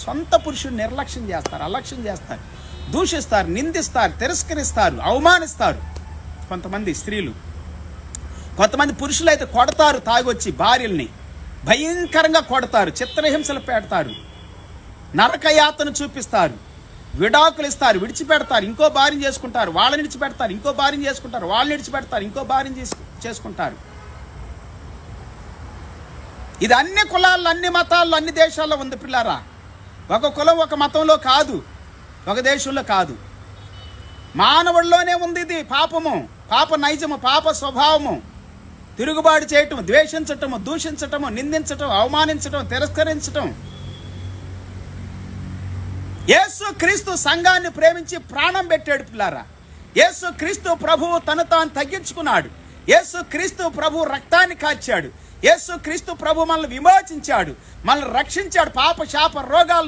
సొంత పురుషుని నిర్లక్ష్యం చేస్తారు, అలక్ష్యం చేస్తారు, దూషిస్తారు, నిందిస్తారు, తిరస్కరిస్తారు, అవమానిస్తారు. కొంతమంది స్త్రీలు, కొంతమంది పురుషులు అయితే కొడతారు, తాగొచ్చి భార్యల్ని భయంకరంగా కొడతారు, చిత్రహింసలు పెడతారు, నరకయాతను చూపిస్తారు, విడాకులు ఇస్తారు, విడిచిపెడతారు, ఇంకో భార్యను చేసుకుంటారు, వాళ్ళని విడిచిపెడతారు, ఇంకో భార్యను చేసుకుంటారు, వాళ్ళని విడిచిపెడతారు, ఇంకో భార్యను చేసుకుంటారు. ఇది అన్ని కులాల్లో, అన్ని మతాల్లో, అన్ని దేశాల్లో ఉంది పిల్లారా. ఒక కులం ఒక మతంలో కాదు, ఒక దేశంలో కాదు, మానవుల్లోనే ఉంది ఇది. పాపము, పాప నైజము, పాప స్వభావము, తిరుగుబాటు చేయటం, ద్వేషించటము, దూషించటము, నిందించటం, అవమానించటం, తిరస్కరించటం. యేసు క్రీస్తు సంఘాన్ని ప్రేమించి ప్రాణం పెట్టాడు పిల్లారా. యేసు క్రీస్తు ప్రభువు తను తాను తగ్గించుకున్నాడు. యేసు క్రీస్తు ప్రభు రక్తాన్ని కార్చాడు. యేసు క్రీస్తు ప్రభు మనల్ని విమోచించాడు, మనల్ని రక్షించాడు, పాప శాప రోగాలు